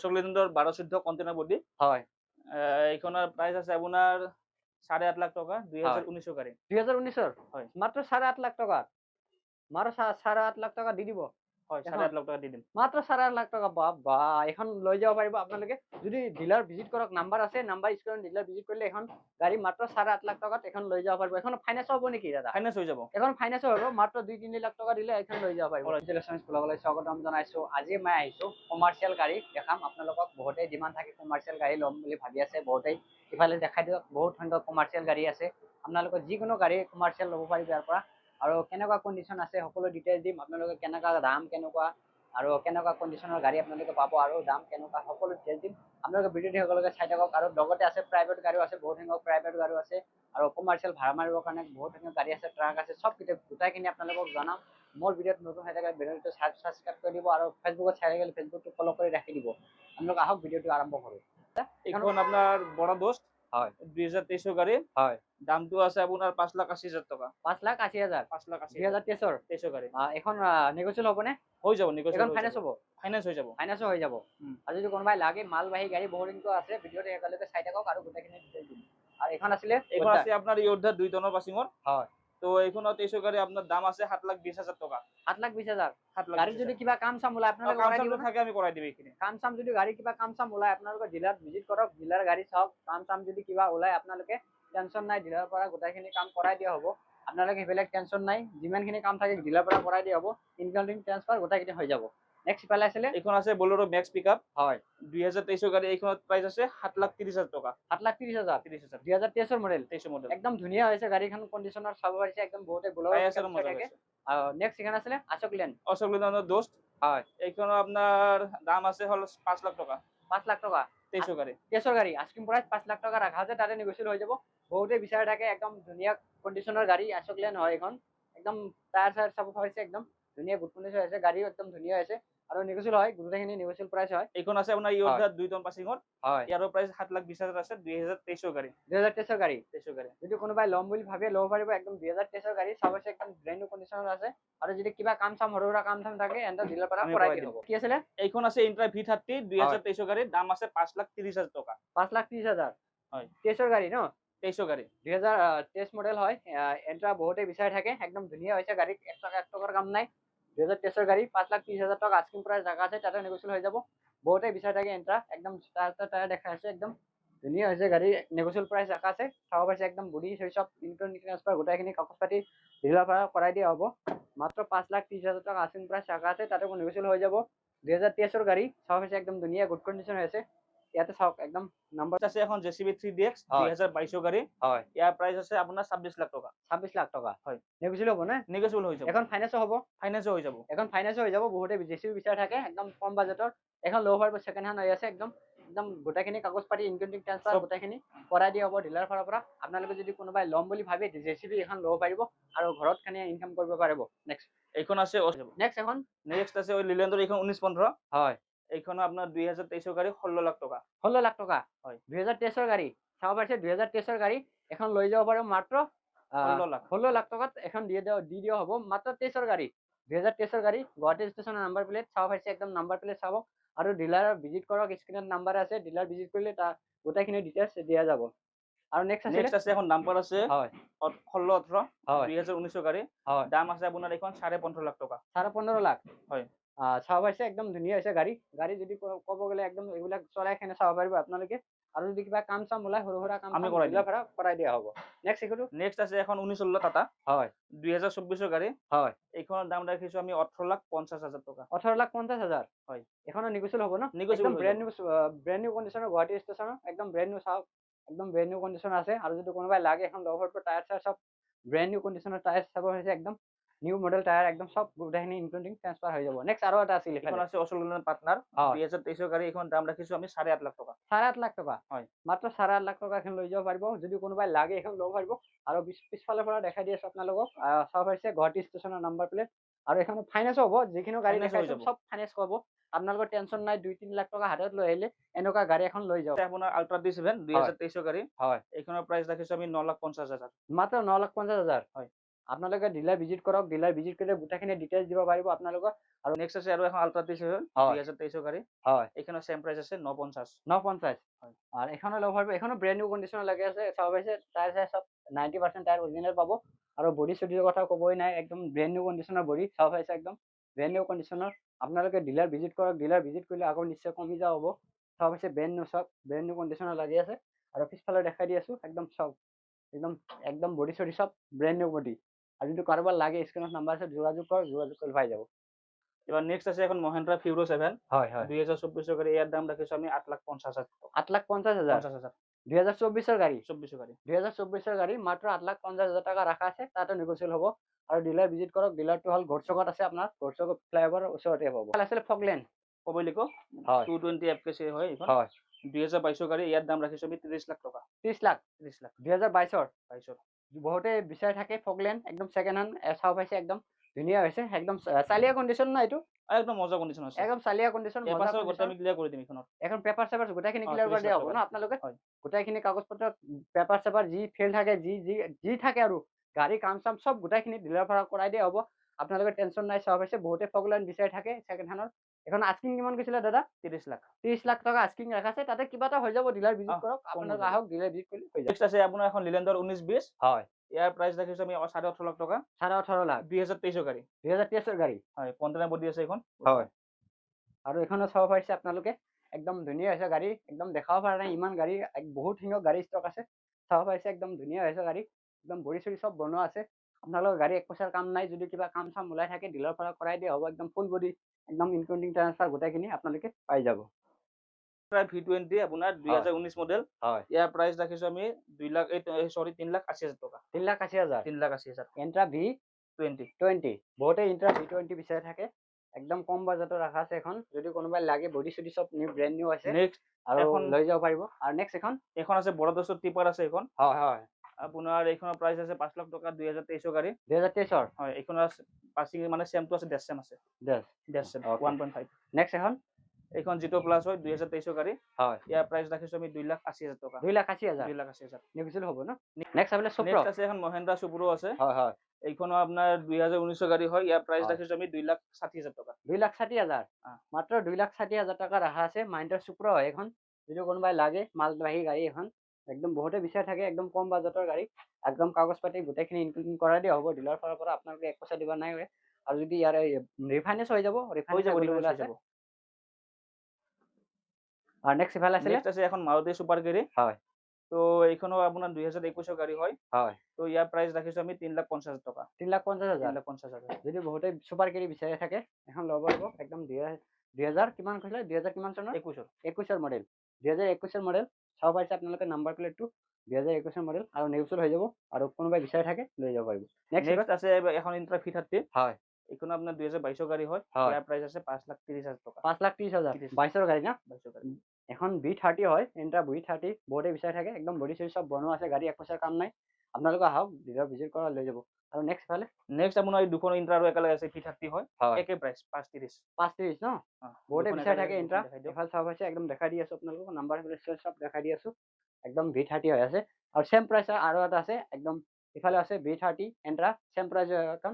চকলেটৰ 12 container body হয় এইখনৰ প্ৰাইচ আছে আপোনাৰ 8.5 লাখ টকা 2019 গাড়ী 2019 হয় মাত্র 8.5 লাখ টাকা মাত্র 8.5 লাখ টাকা দি দিব হয় 8.5 লাখ টাকা দি দিম মাত্র 8.5 লাখ টাকা বা এখন লৈ যাব পাৰিব আপোনালোকে যদি ডিলাৰ ভিজিট কৰক নাম্বাৰ আছে নাম্বাৰ স্ক্ৰীন ডিলাৰ ভিজিট কৰিলে এখন গাড়ী মাত্ৰ 8.5 লাখ টাকাত এখন লৈ যাব পাৰিব এখন ফাইনান্স হ'ব নেকি দাদা ফাইনান্স হৈ যাব এখন ফাইনান্স হ'ব মাত্ৰ 2-3 লাখ টাকা দিলে এখন লৈ যাব পাৰিব ইলেকট্ৰনিক্স ব্লগলৈ স্বাগতম জনাইছো আজি মই আহিছো কমাৰ্চিয়েল গাড়ী দেখাম আপোনালোকক বহুতেই ডিমান্ড থাকে কমাৰ্চিয়েল গাড়ী ল'ম বুলি ভাবি আছে বহুতেই ইফালে দেখাই দিয়ক বহুত সংখ্যক কমাৰ্চিয়েল গাড়ী আছে আপোনালোকৰ যিকোনো গাড়ী কমাৰ্চিয়েল ল'ব পাৰিব ইয়াৰ পৰা আৰু কেনেকুৱা কণ্ডিশ্যন আছে সকলো ডিটেইলছ দিম আপোনালোকে কেনেকুৱা দাম কেনেকুৱা আৰু কেনেকুৱা কণ্ডিশ্যনৰ গাড়ী আপোনালোকে পাব আৰু দাম কেনেকুৱা সকলো ডিটেইলছ দিম আপোনালোকে ভিডিঅ'টি সকলোকে চাই থাকক আৰু লগতে আছে প্ৰাইভেট গাড়ীও আছে বহুত সংখ্যক প্ৰাইভেট গাড়ীও আছে আৰু কমাৰ্চিয়েল ভাড়া মাৰিবৰ কাৰণে বহুত সংখ্যক গাড়ী আছে ট্ৰাক আছে সব গোটাইখিনি আপোনালোকক জনাম মোৰ ভিডিঅ'ত নতুন হৈ থাকে ভিডিঅ'টো সাবস্ক্ৰাইব কৰি দিব আৰু ফেচবুকত চাই থাকিলে ফেচবুকটো ফলো কৰি ৰাখি দিব আপোনালোক আহক ভিডিঅ'টো আৰম্ভ কৰোঁ এইখন আপোনাৰ বড় দোস্ত হয় 2023 গাড়ী হয় দামটো আছে আপোনাৰ 5,80,000 টকা 5,80,000 5,80,000 2023 গাড়ী এখন নেগোচিয়েবল হ'বনে হৈ যাব নেগোচিয়েবল এখন ফাইনান্স হ'ব ফাইনান্স হৈ যাব ফাইনান্সো হৈ যাব আৰু যদি কোনোবাই লাগে মালবাহী গাড়ী বহুদিনটো আছে ভিডিঅ'টো একেলগে চাই থাকক আৰু গোটেইখিনি ডিটেইলছ দিম আৰু এখন আছিলে এইখন আছে আপোনাৰ ইয়োদ্ধা 2 টনৰ পাছিঙৰ হয় তো এইখনত 23 গাড়ী আপোনাৰ দাম আছে 7,20,000 টকা 7,20,000 7,20,000 গাড়ী যদি কিবা কাম চাম ওলাই আপোনালোকে কাম কৰাই চাম দিব থাকে আমি কৰাই দিম এইখিনি কাম চাম যদি গাড়ী কিবা কাম চাম ওলাই আপোনালোকে ডিলাৰ ভিজিট কৰক ডিলাৰ গাড়ী চাওক কাম চাম যদি কিবা ওলাই আপোনালোকে টেনশ্যন নাই ডিলাৰৰ পৰা গোটেইখিনি কাম কৰাই দিয়া হ'ব আপোনালোকে সেইবিলাক টেনশ্যন নাই যিমানখিনি কাম থাকে ডিলাৰৰ পৰা কৰাই দিয়া হ'ব ইনকামিং ট্ৰান্সফাৰ গোটেইখিনি হৈ যাব নেক্সট ইফালে আছিলে এইখন আছে বলেৰো মেক্স পিকআপ হয় 2023 গাড়ী এইখনত প্ৰাইস আছে 7,30,000 টকা 7,30,000 30,000 2023 মডেল 23 মডেল একদম ধুনীয়া হৈছে গাড়ীখন কণ্ডিশ্যনাৰ চাব পাৰিছে একদম বহুতে বলেৰো থাকে নেক্সট এখানে আছিলে অশোক লেন দোস্ত হয় এইখনৰ আপোনাৰ দাম আছে হল 5 লাখ টকা 5 লাখ টাকা 23 গাড়ী 23 গাড়ী আস্কিং প্ৰাইস 5 লাখ টাকা ৰাখা আছে তাতে নেগোচিয়েবল হৈ যাব বহুতে বিচাৰি থাকে একদম ধুনীয়া কণ্ডিশ্যনৰ গাড়ী অশোক লেন হয় এখন একদম টায়াৰ চায়াৰ চাব পাৰিছে একদম ধুনীয়া গুড কণ্ডিশ্যন আছে গাড়ী একদম ধুনীয়া আছে আৰু নেগোচিয়েবল হয় গোটেইখিনি নেগোচিয়েবল প্ৰাইস হয় এইখন আছে আপোনাৰ ইয়োদ্ধা 2 টন পাছিঙৰ হয় ইয়াৰ প্ৰাইস 7,20,000 আছে 2023 গাড়ী 2023 গাড়ী 23 গাড়ী যদি কোনোবাই ল'ম বুলি ভাবে ল'ব পাৰিব একদম 2023 গাড়ী চাব আছে একদম ব্ৰেণ্ড নিউ কণ্ডিশ্যনৰ আছে আৰু যদি কিবা কাম চাম সৰু সুৰা কাম চাম থাকে এন্ড ডিলাৰ পৰা কৰাই দিব কি আছিলে এইখন আছে ইন্ট্ৰা V30 2023 গাড়ী দাম আছে 5,30,000 টকা 5,30,000 হয় 23 গাড়ী ন 23 গাড়ী 2023 মডেল হয় এন্ট্ৰা বহুতে বিচাৰি থাকে একদম ধুনীয়া হৈছে গাড়ী 1 টকাৰ কাম নাই 2023 গাড়ী 5,30,000 টকা আস্কিং প্ৰাইস জাগা আছে তাতে নেগোচিয়েবল হৈ যাব বহুতে বিচাৰি থাকে এন্ট্ৰা একদম টায়াৰ দেখাই আছে একদম ধুনীয়া হৈছে গাড়ী নেগোচিয়েবল প্ৰাইস ৰাখা আছে চাব পাৰিছে একদম বডি চব ইনকম ট্ৰান্সফাৰ গোটেইখিনি কাগজ পাতি ডিলাৰ পৰা কৰাই দিয়া হ'ব মাত্ৰ 5,30,000 টকা আস্কিং প্ৰাইস ৰাখা আছে তাতে নেগোচিয়েবল হৈ যাব 2023 গাড়ী চাব পাৰিছে একদম ধুনীয়া গুড কণ্ডিশ্যন হৈ আছে ইয়াতে চাওক একদম নাম্বাৰ আছে এখন JCB 3DX 2022 গাড়ী হয় ইয়াৰ প্ৰাইস আছে আপোনাৰ 26 লাখ টকা 26 লাখ টকা হয় নেগোচিয়েবল হ'ব না নেগোচিয়েবল হৈ যাব এখন ফাইনান্স হ'ব ফাইনান্স হৈ যাব এখন ফাইনান্স হৈ যাব বহুতে JCB বিচাৰি থাকে একদম কম বাজেটৰ এখন ল'ব পাৰিব সেকেন্ড হ্যান্ড হৈ আছে একদম একদম গোটেইখিনি কাগজ পাতি ইনকম ট্ৰান্সফাৰ গোটেইখিনি কৰাই দিয়া হ'ব ডিলাৰ ফালৰ পৰা আপোনালোকে যদি কোনোবাই ল'ম বুলি ভাবে JCB এখন ল'ব পাৰিব আৰু ঘৰত খানি ইনকাম কৰিব পাৰিব নেক্সট এইখন আছে নেক্সট আছে ওই লিলেণ্ডৰ এইখন 1915 হয় এইখন আপোনাৰ 2023 গাড়ী 16 লাখ টকা 16 লাখ টকা হয় 2023 গাড়ী চাব পাৰিছে 2023 গাড়ী এখন লৈ যাব পাৰিব মাত্ৰ 16 লাখ টকাত এখন দি দিয়া হ'ব মাত্ৰ 23 গাড়ী 2023 গাড়ী গুৱাহাটী ষ্টেচনৰ নাম্বাৰ প্লেট চাব পাৰিছে একদম নাম্বাৰ প্লেট চাব আৰু ডিলাৰ ভিজিট কৰক স্ক্ৰিনত নাম্বাৰ আছে ডিলাৰ ভিজিট কৰিলে তাৰ গোটেইখিনি ডিটেইলছ দিয়া যাব আৰু নেক্সট আছে এখন নাম্বাৰ আছে হয় 1618 হয় 2019 গাড়ী হয় দাম আছে আপোনাৰ এইখন 15.5 লাখ টকা 15.5 লাখ হয় চাব পাৰিছে একদম ধুনীয়া হৈছে গাড়ী যদি ক'ব গ'লে একদম এইবিলাক চলাই কেনে চাব পাৰিব আপোনালোকে আৰু যদি কিবা কাম চাম ওলাই সৰু সুৰা কাম আমি কৰাই দিয়া হ'ব নেক্সট আছে এখন 1916 টাটা হয় 2024 গাড়ী হয় এইখনৰ দাম ৰাখিছো আমি 18,50,000 টকা 18,50,000 হয় এখনৰ নেগোচিয়েবল হ'ব ন নেগোচিয়েবল ব্ৰেণ্ড নিউ কণ্ডিশ্যনৰ গুৱাহাটী ষ্টেচনৰ একদম ব্ৰেণ্ড নিউ চাওক একদম ব্ৰেণ্ড নিউ কণ্ডিশ্যন আছে আৰু যদি কোনোবাই লাগে এখন ল'ব পাৰিব টায়াৰ চায়াৰ সব ব্ৰেণ্ড নিউ কণ্ডিশ্যনৰ টায়াৰ চাব হৈছে একদম নিউ মডেল টায়াৰ একদম সব গোটেইখিনি ইনক্লুডিং ট্ৰান্সফাৰ হৈ যাব নেক্সট আৰু এটা আছিল এখন আছে অশোক লেলেণ্ড পাৰ্টনাৰ 2023 গাড়ী এখন দাম ৰাখিছো আমি 8.5 লাখ টকা 8.5 লাখ টকা হয় মাত্ৰ 8.5 লাখ টকা এখন লৈ যাব পাৰিব যদি কোনোবাই লাগে এখন ল'ব পাৰিব আৰু পিছফালৰ পৰা দেখাই দি আছো আপোনালোকক চাব পাৰিছে গুৱাহাটী ষ্টেচনৰ নাম্বাৰ প্লেট আৰু এখন ফাইনান্স হ'ব যিখিনি গাড়ী দেখাইছো সব ফাইনান্স হ'ব আপোনালোকৰ টেনশ্যন নাই 2-3 লাখ টকা হাতত লৈ আহিলে এনেকুৱা গাড়ী এখন লৈ যাওক আপোনাৰ আল্ট্ৰা D7 2023 গাড়ী হয় এইখনৰ প্ৰাইস ৰাখিছো আমি 9,50,000 মাত্ৰ 9,50,000 হয় আপোনালোকে ডিলাৰ ভিজিট কৰক, ডিলাৰ ভিজিট কৰিলে গোটেইখিনি ডিটেইলছ দিব পাৰিব আপোনালোকক। আৰু নেক্সট আছে আৰু এখন আল্ট্ৰা 23 হয়। 2023 গাড়ী, হয় এখানে সেম প্ৰাইস আছে 950। 950 হয়। আৰ এখানে ল'ব পাৰিব, এখনো ব্ৰেণ্ড নিউ কণ্ডিশ্যনৰ লাগি আছে। চাব পাইছে টায়াৰ চায়াৰ চব 90% টায়াৰ অৰিজিনেল পাব। আৰু বডি চডিৰ কথা ক'বই নাই, একদম ব্ৰেণ্ড নিউ কণ্ডিশ্যনৰ বডি। চাব পাইছে একদম ব্ৰেণ্ড নিউ কণ্ডিশ্যনৰ। আপোনালোকে ডিলাৰ ভিজিট কৰক, ডিলাৰ ভিজিট কৰিলে আকৌ নিশ্চয় কমি যোৱা হ'ব। চাব পাইছে ব্ৰেণ্ড নিউ, চব ব্ৰেণ্ড নিউ কণ্ডিশ্যনৰ লাগি আছে। আৰু পিছফালে দেখাই দি আছো একদম চব একদম একদম বডি চডি চব ব্ৰেণ্ড নিউ বডি। আৰু যদি কাৰোবাৰ লাগে স্ক্ৰীনত নাম্বাৰ আছে, যোগাযোগ কৰক, যোগাযোগ কৰি পাই যাব। এবার নেক্সট আছে এখন মহেন্দ্রা ফিউরো 7 হয় হয় 2024 গাড়ি, এর দাম রাখিছো আমি 8,50,000 টাকা। 8,50,000 50,000 2024 গাড়ী। 24 গাড়ি। 2024 গাড়ী মাত্ৰ 8,50,000 টকা ৰাখা আছে, তাতে নেগোচিয়েবল হ'ব। আৰু ডিলাৰ ভিজিট কৰক, ডিলাৰটো হ'ল ঘৰচকত আছে, আপোনাৰ ঘৰচকত ফ্লাইঅভাৰৰ ওচৰতে পাব। আছিলে ফগলেণ্ড পবলিকো হয় 220 এফকেসি হয় এখন। হয় 2022 গাড়ি, এর দাম রাখিছো আমি 30 লাখ টাকা। 30 লাখ 30 লাখ 2022 22। বহুতে বিচাৰি থাকে ফগলেণ্ড, একদম ছেকেণ্ড হেণ্ড। চাব পাইছে একদম ধুনীয়া হৈছে, একদম চালিয়া কণ্ডিশ্যন না এইটো, একদম মজা কন্ডিশন আছে। একদম চালিয়া কণ্ডিশ্যন, মজা পেপারস গোটা কণ্ডিশ্যন। আমি ক্লিয়ার করে দিম এখনত। এখন পেপাৰ চেপাৰ গোটেইখিনি অ, ক্লিয়াৰ কৰি 30 দিয়া লাখ হ'ব টাকা। ন আপোনালোকে? হয়। গোটেইখিনি কাগজ পত্ৰ, পেপাৰ চেপাৰ যি ফেল থাকে, যি যি যি থাকে আৰু গাড়ী কাম চাম চব গোটেইখিনি ডিলাৰ পৰা কৰাই দিয়া হ'ব। আপোনালোকে টেনশ্যন নাই। চাব পাইছে বহুতে ফগলেণ্ড বিচাৰি থাকে ছেকেণ্ড হেণ্ডৰ। এখন আস্কিং কিমান কৈছিলে দাদা? 30 লাখ। 30 লাখ টকা আস্কিং ৰাখাছে, তাতে কিবা এটা হৈ যাব। ডিলাৰ ভিজিট কৰক, কম হৈ আপোনালোকে যাব। আহক, ডিলাৰ ভিজিট কৰিলে হৈ যাব। নেক্সট আছে আপোনাৰ এখন লিলেণ্ডৰ 1920, হয় ইয়াৰ প্ৰাইস ৰাখিছো আমি 18.5 লাখ টাকা। 18.5 লাখ 2023 গাড়ি। 2023 গাড়ী। হয়, কন্টেনার বডি আছে এখন। হয় আৰু এখনো চাব পাৰিছে আপোনালোকে, একদম ধুনীয়া হৈছে গাড়ী। একদম দেখাব পৰা নাই ইমান গাড়ী, বহুত সংখ্যক গাড়ী ষ্টক আছে। চাব পাৰিছে একদম ধুনীয়া হৈছে গাড়ী, একদম বডি চডি চব বনোৱা আছে। আপোনালোকৰ গাড়ী এক পইচাৰ কাম নাই। যদি কিবা কাম চাম ওলাই থাকে ডিলাৰ পৰা কৰাই দিয়া হ'ব। একদম ফুল বডি, একদম ইনক্লুডিং ট্ৰান্সফাৰ গোটেইখিনি আপোনালোকে পাই যাব। V20 আপোনাৰ 2019 মডেল, হয় ইয়াৰ প্ৰাইস ৰাখিছো আমি 3,80,000 টাকা। 3,80,000 3,80,000। এণ্ট্ৰা V20। V20 বহুতে এণ্ট্ৰা V20 বিচাৰি থাকে, একদম কম বাজেটত ৰাখা আছে এখন। যদি কোনোবাই লাগে, বডি চডি চব নিউ ব্ৰেণ্ড নিউ আছে নেক্সট আৰু এখন লৈ যাব পাৰিব। আৰু নেক্সট এখন আছে বড় দস্তৰ টিপাৰ আছে এখন। হয় হয় আপোনাৰ এইখনৰ প্ৰাইস আছে 5 লাখ টকা। 2023 গাড়ী। 2023 হয়, এইখনৰ পাসিং মানে সেমটো আছে, ডেছ সেম আছে। ডেছ সেম Okay. 1.5। নেক্সট এইখন জিটো প্লাস হয় 2023 গাড়ী। হয় ইয়াৰ প্ৰাইস ৰাখিছো আমি 2,80,000 টাকা। 2,80,000 2,80,000 নেগোচিয়েবল হ'ব ন? নেক্সট আপোনাৰ সুপ্ৰ। নেক্সট আছে এখন মহেন্দ্ৰা সুপ্ৰো আছে। হয় হয় এইখনো আপোনাৰ 2019 গাড়ী হয়। ইয়াৰ প্ৰাইস হয়। ৰাখিছো আমি 2,60,000 টাকা। 2,60,000 অ। মাত্ৰ 2,60,000 টকা ৰাখা আছে। মাইণ্ডৰ সুপ্ৰ হয় এখন। যদি কোনোবাই লাগে মালবাহী গাড়ী এখন, একদম বহুতে বিচাৰি থাকে, একদম কম বাজেটৰ গাড়ী, একদম কাগজ পাতি গোটেইখিনি ইনক্লুডিং কৰাই দিয়া হ'ব ডিলাৰ ফালৰ পৰা। আপোনালোকে এক পইচা দিব নাই। আৰু যদি ইয়াৰ ৰিফাইনেন্স হৈ যাব, ৰিফাইনেন্স ৰিফাইনেন্স হৈ আছে। যাব। আৰু নেক্সট ইফালে আছিলে নেক্সট আছে এখন মাৰুতি সুপাৰ গাড়ী। হয় তো এইখনো আপোনাৰ 2021 গাড়ী হয়। হয় তো ইয়াৰ প্ৰাইস ৰাখিছো আমি 3,50,000 টাকা। 3,50,000 3,50,000। যদি বহুতে চুপাৰ কেৰি বিচাৰি থাকে এখন ল'ব পাৰিব। একদম 2000 কিমান কৈছিলে? 2000 কিমান চনৰ? 21 মডেল। 2021 মডেল। চাব পাৰিছে আপোনালোকে নাম্বাৰ প্লেটটো 2021 মডেল, আৰু নেগোচিয়েবল হৈ যাব। আৰু কোনোবাই বিচাৰি থাকে লৈ যাব পাৰিব। নেক্সট আছে এখন ইন্ট্ৰা V30। হয় এইখন আপোনাৰ 2022 গাড়ী হয়। হয় ইয়াৰ প্ৰাইস আছে 5,30,000 টাকা। 5,30,000 22 গাড়ী না? 22 গাড়ী। এখন V30 হয়, ইন্ট্ৰা V30 বহুতে বিচাৰি থাকে। একদম বডি চডি চব বনোৱা আছে, গাড়ী এক পইচাৰ কাম নাই। আপোনালোকে আহক, ডিলাৰ ভিজিট কৰা, লৈ যাব। আৰু নেক্সট ফালে নেক্সট আপোনাৰ এই দুখন ইন্ট্ৰা আৰু একেলগে আছে V30 হয়। একে প্ৰাইস 5,30,000। 5,30,000 ন? বহুতে দুখন বিচাৰি একেলগে থাকে ইন্ট্ৰা। দেখাই দিয়ক। এফালে চাব পাইছে একদম দেখাই দি আছো আপোনালোকক, নাম্বাৰ প্লেট চব দেখাই দি আছো। একদম V30 হৈ আছে। আৰু সেম প্ৰাইস আৰু এটা আছে, একদম ইফালে আছে V30 এণ্ট্ৰা, সেম প্ৰাইস এখন।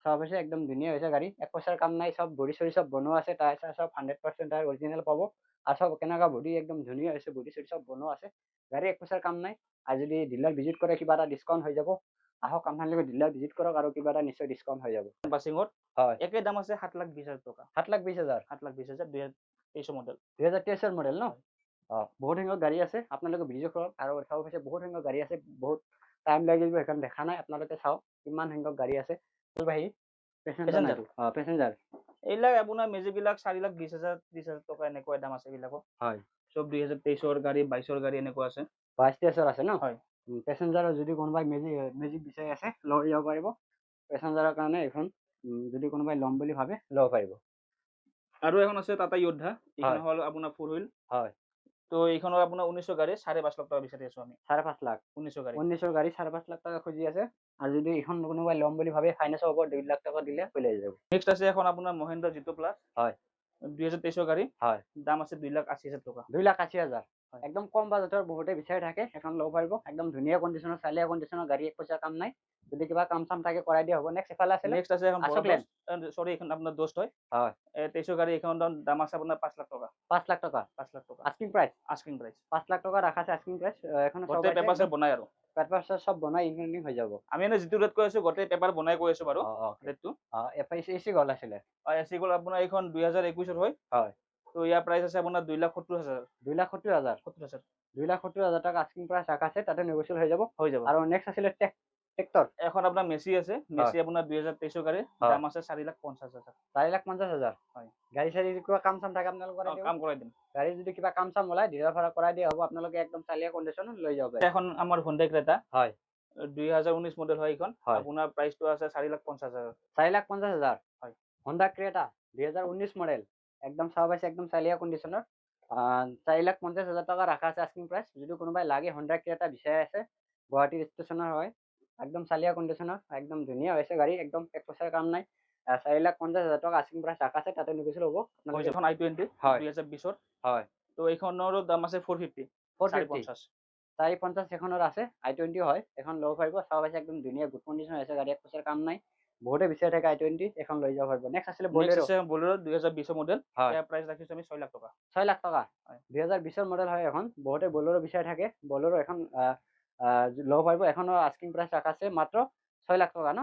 চাব পাইছে একদম ধুনীয়া হৈছে গাড়ী, এক পইচাৰ কাম নাই। চব বডি চডি চব বনোৱা আছে, টায়াৰ চায়াৰ চব 100% টায়াৰ অৰিজিনেল পাব। আৰু চব কেনেকুৱা বডি একদম ধুনীয়া হৈছে, বডি চডি চব বনোৱা আছে। গাড়ী এক পইচাৰ কাম নাই। আৰু যদি ডিলাৰ ভিজিট কৰে কিবা এটা ডিছকাউণ্ট হৈ যাব। আহক, আপোনালোকে ডিলাৰ ভিজিট কৰক, আৰু কিবা এটা নিশ্চয় ডিছকাউণ্ট হৈ যাব। পাসিংত হয় একে দাম আছে 7,20,000 টাকা। 7,20,000 7,20,000 2023 মডেল। 2023 মডেল ন? বহুত সংখ্যক গাড়ী আছে, আপোনালোকে ভিডিঅ' কৰক। আৰু চাব পাইছে বহুত সংখ্যক গাড়ী আছে, বহুত টাইম লাগিব, সেইখন দেখা নাই। আপোনালোকে চাওক কিমান সংখ্যক গাড়ী আছে। পেচেঞ্জাৰ এইবিলাক আপোনাৰ মেজিক বিলাক 4,20,000 30,000 টকা এনেকুৱা দাম আছে এইবিলাকৰ। হয় সব 2023 গাড়ী 22 গাড়ী এনেকুৱা আছে। 22-23 আছে ন? হয়। পেচেঞ্জাৰৰ যদি কোনোবাই মেজিক বিচাৰি আছে লৈ যাব পাৰিব। পেচেঞ্জাৰৰ কাৰণে এখন যদি কোনোবাই ল'ম বুলি ভাবে ল'ব পাৰিব। আৰু এখন আছে টাটা য়োদ্ধা। এইখন হয়। হ'ল আপোনাৰ 4 হুইল। হয় তো এইখনৰ আপোনাৰ 19 গাড়ী 5.5 লাখ টাকা বিচাৰি আছো আমি। 5.5 লাখ 19 গাড়ী। 19 গাড়ী 5.5 লাখ টাকা খুজি আছে। আৰু যদি এখন কোনোবাই ল'ম বুলি ভাবে ফাইনেন্স হ'ব, 2 লাখ টাকা দিলে হৈ যাব। নেক্সট আছে এখন আপোনাৰ মহেন্দ্রা জিটো প্লাস। হয় 2023 গাড়ী। হয় দাম আছে 2,80,000 টাকা। 2,80,000 হয়। একদম কম বাজেটৰ বহুতে বিচাৰি থাকে, এখন ল'ব পাৰিব। একদম ধুনীয়া কণ্ডিশ্যনৰ, চালিয়া কণ্ডিশ্যনৰ গাড়ী, এক পইচা কাম নাই। যদি কিবা কাম চাম থাকে কৰাই দিয়া হ'ব। নেক্সট এফালে আছিলে নেক্সট আছে এখন অশোক লেন। সরি এখন আপনার দোস্ত হয় হয় 2300 গাড়ি এখন দাম আছে আপনার 5 লাখ টাকা 5 লাখ টাকা 5 লাখ টাকা asking price. Asking price 5 lakh টাকা রাখা আছে আস্কিং প্রাইস। এখন সব গোটেই পেপাৰ চেপাৰ বনাই আৰু পেপাৰ সব বনাই ইনক্লুডিং হৈ যাব। আমি এনে যিটো ৰেট কৈ আছো গোটেই পেপাৰ বনাই কৈ আছো বাৰু ৰেটটো। এসি গল আছিলে এসি গল আপোনাৰ এইখন 2021 ৰ হয় হয় তো ইয়াৰ প্ৰাইস আছে আপোনাৰ 2,70,000 2,70,000 70,000 2,70,000 টাকা আস্কিং প্রাইস রাখা আছে, তাতে নেগোশিয়েট হৈ যাব। হৈ যাব। আৰু নেক্সট আছিলে ট্ৰেক্টৰ এখন আপোনাৰ মেসি আছে, মেসি আপোনাৰ 2023 গাড়ী দাম আছে 4,50,000 4,50,000 হয়। গাড়ী চাৰি কিবা কাম চাম থাকে আপোনালোকৰ কাম কৰাই দিম। গাড়ী যদি কিবা কাম চাম ওলাই ডিলাৰ ভাড়া কৰাই দিয়া হ'ব, আপোনালোকে একদম চালিয়া কণ্ডিশ্যনত লৈ যাব পাৰে। এখন আমাৰ Hyundai Creta হয় 2019 মডেল হয় এইখন হয়। আপোনাৰ প্ৰাইসটো আছে 4,50,000 4,50,000 হয়। Honda Creta 2019 মডেল একদম চাব পাইছে, একদম চালিয়া কণ্ডিশ্যনৰ 4,50,000 টাকা ৰাখা আছে আস্কিং প্ৰাইস। যদি কোনোবাই লাগে Honda Creta বিচাৰি আছে, গুৱাহাটী ষ্টেচনৰ হয়, একদম চালিয়া কণ্ডিশ্যনৰ, একদম ধুনীয়া হৈছে গাড়ী, একদম এক পইচাৰ কাম নাই। 4,50,000 টাকা আস্কিং প্ৰাইস ৰাখা আছে, তাতে নেগোশিয়েট হ'ব। এখন i20 হয় 2020 হয় তো এইখনৰো দাম আছে 450 450 450 এখনৰ আছে i20 হয়, এখন ল'ব পাৰিব। চাব পাইছে একদম ধুনীয়া গুড কণ্ডিশ্যন আছে গাড়ী, এক পইচাৰ কাম নাই। বহুতে বিচাৰি থাকে i20 এখন লৈ যাব পাৰিব। নেক্সট আছিলে নেক্সট বলেৰো আছে বলেৰো 2020 মডেল হয় ইয়াৰ প্ৰাইস ৰাখিছো আমি 6 লাখ টকা 6 লাখ টাকা হয়। 2020 মডেল হয় এখন। বহুতে বলেৰো বিচাৰি থাকে, বলেৰো এখন ল'ব পাৰিব। এখনৰ আস্কিং প্ৰাইস ৰাখা আছে মাত্ৰ 6 লাখ টাকা ন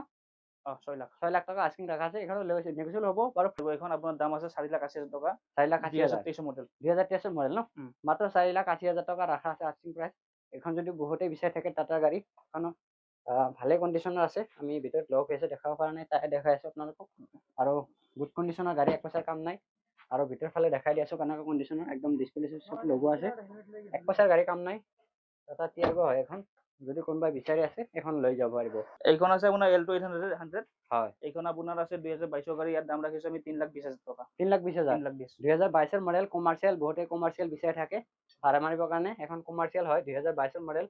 6 লাখ 6 লাখ টাকা আস্কিং ৰাখা আছে। এখনো নেগোশিয়েট হ'ব বাৰু। এখন আপোনাৰ দাম আছে 4,80,000 টকা 4,80,000 2023 মডেল 2023 মডেল ন মাত্ৰ 4,80,000 টকা ৰাখা আছে আস্কিং প্ৰাইস। এখন যদি বহুতে বিচাৰি থাকে টাটা গাড়ী, এখন ভালে কণ্ডিশ্যনৰ আছে। আমি ভিতৰত লগ হৈছে দেখাব পৰা নাই, তাই দেখাই আছো আপোনালোকক। আৰু গুড কণ্ডিশ্যনৰ গাড়ী, এক পইচাৰ কাম নাই। আৰু ভিতৰ ফালে দেখাই দি আছো কেনেকুৱা কণ্ডিশ্যনৰ, একদম ডিসপ্লে সব লগোৱা আছে, এক পইচাৰ গাড়ী কাম নাই। টাটা টিয়াগো হয় এখন, যদি কোনোবাই বিচাৰি আছে এখন লৈ যাব পাৰিব। এইখন আছে আপোনাৰ Alto 800 হয় এইখন আপোনাৰ আছে 2022 গাড়ী, ইয়াৰ দাম ৰাখিছো আমি 3,20,000 টকা 3,20,000 3,20,000 2022 মডেল কমাৰ্চিয়েল। বহুতে কমাৰ্চিয়েল বিচাৰি থাকে ভাড়া মাৰিবৰ কাৰণে, এখন কমাৰ্চিয়েল হয় 2022 মডেল।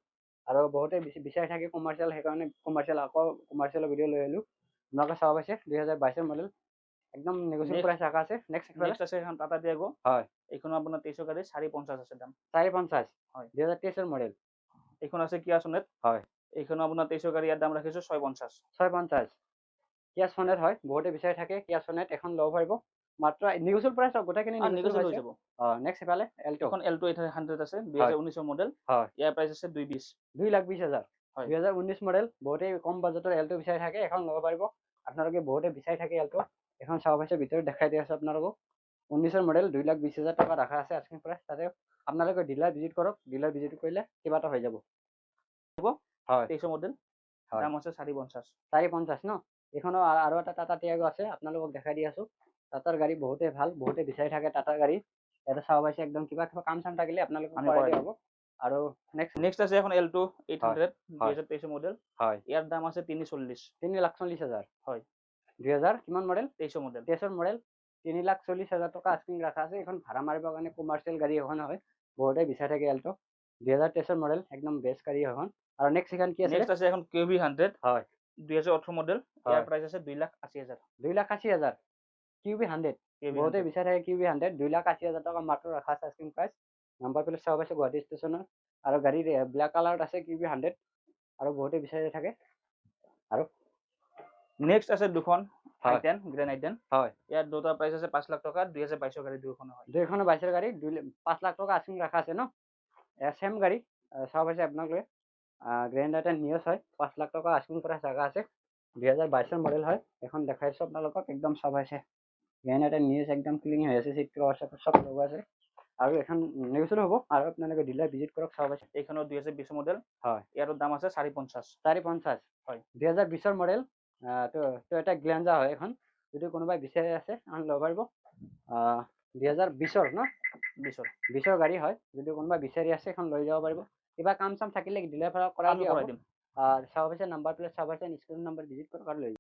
আৰু বহুতে বিচাৰি থাকে কমাৰ্চিয়েল, সেইকাৰণে কমাৰ্চিয়েল আকৌ কমাৰ্চিয়েলৰ ভিডিঅ' লৈ আহিলো। আপোনালোকে চাব পাইছে 2022 মডেল, একদম নেগোশিয়েবল প্ৰাইস ৰাখা আছে। নেক্সট আছে এখন টাটা টিয়াগো হয় এইখন আপোনাৰ 23 গাড়ী 4,50,000 আছে দাম 4,50,000 হয় 2023 মডেল। এইখন আছে Kia Sonet হয় এইখন আপোনাৰ 23 গাড়ী, ইয়াৰ দাম ৰাখিছো 6,50,000 6,50,000 Kia Sonet হয়। বহুতে বিচাৰি থাকে Kia Sonet এখন ল'ব পাৰিব মাত্ৰ নেগোশিয়েবল প্ৰাইস। গোটেইখিনি নেগোশিয়েবল হৈ যাব। নেক্সট এফালে এল্টো এখন Alto 800 আছে 2019 মডেল হয় ইয়াৰ প্ৰাইস আছে 2,20,000 2,20,000 হয় 2019 মডেল। বহুতে কম বাজেটৰ এল্টো বিচাৰি থাকে, এখন ল'ব পাৰিব আপোনালোকে। বহুতে বিচাৰি থাকে এল্টো, এখন চাব পাইছে ভিতৰত দেখাই দি আছো আপোনালোকক। 19 মডেল 2,20,000 টাকা ৰাখা আছে আস্কিং প্ৰাইস। তাতে আপোনালোকে ডিলাৰ ভিজিট কৰক, ডিলাৰ ভিজিট কৰিলে কিবা এটা হৈ যাব। হয় 23 মডেল দাম আছে 4,50,000 4,50,000 ন। এইখনো আৰু এটা টাটা টিয়াগো আছে, আপোনালোকক দেখাই দি আছো। টাটাৰ গাড়ী বহুতে ভাল, বহুতে বিচাৰি থাকে টাটাৰ গাড়ী। এটা চাব পাইছে একদম কিবা কাম চাম থাকিলে আপোনালোকক কৰাই দিয়া হ'ব। আৰু নেক্সট আছে এখন Alto 800 2023 মডেল হয় ইয়াৰ দাম আছে 3,40,000 3,40,000 হয় 2000 কিমান মডেল 23 মডেল 23 মডেল 3,40,000 টকা আস্কিং ৰাখা আছে। এখন ভাড়া মাৰিবৰ কাৰণে কমাৰ্চিয়েল গাড়ী এখন হয়, বহুতে বিচাৰি থাকে এল্টো 2023 মডেল, একদম বেষ্ট গাড়ী এখন। আৰু নেক্সট এখন কি আছে? নেক্সট আছে এখন QB100 হয় 2018 মডেল ইয়াৰ প্ৰাইস আছে 2,80,000 2,80,000 QB100। বহুতে বিচাৰি থাকে QB100 2,80,000 টকা মাত্ৰ ৰাখা আছে আস্কিং প্ৰাইস। নাম্বাৰ প্লেট চাব পাইছে গুৱাহাটী ষ্টেচনৰ। আৰু গাড়ী ব্লেক কালাৰত আছে QB100, আৰু বহুতে বিচাৰি থাকে। আৰু নেক্সট আছে দুখন হয় i10 গ্ৰেণ্ড i10 হয় ইয়াৰ দুটা প্ৰাইস আছে 5 লাখ টকা 2022 গাড়ী দুখন হয় 2022 গাড়ী 5 লাখ টকা আস্কিং ৰাখা আছে ন। সেম গাড়ী চাব পাইছে আপোনালোকে। গ্ৰেণ্ড i10 নিউজ হয়, 5 লাখ টকা আস্কিং প্ৰাইস ৰাখা আছে। 2022 মডেল হয়, এখন দেখাইছো আপোনালোকক, একদম চাব পাইছে। গ্ৰেণ্ড i10 নিউজ একদম ক্লিন হৈ আছে, চিট কভাৰ সব লগোৱা আছে। আৰু এখন নেগোশিয়েবল হ'ব, আৰু আপোনালোকে ডিলাৰ ভিজিট কৰক। চাব পাইছে এইখনৰ 2020 মডেল হয়, ইয়াৰ দাম আছে 4,50,000 4,50,000 হয় 2020 মডেল। টয়োটা গ্লেঞ্জা হয় এখন, যদি কোনোবাই বিচাৰি আছে এখন ল'ব পাৰিব। 2020 ন 20 গাড়ী হয়, যদি কোনোবাই বিচাৰি আছে এখন লৈ যাব পাৰিব। কিবা কাম চাম থাকিলে ডিলাৰ পৰা কৰাই দিম। চাব পাইছে নাম্বাৰ প্লেট চাব পাইছে, স্ক্ৰিন নাম্বাৰ ভিজিট কৰক আৰু লৈ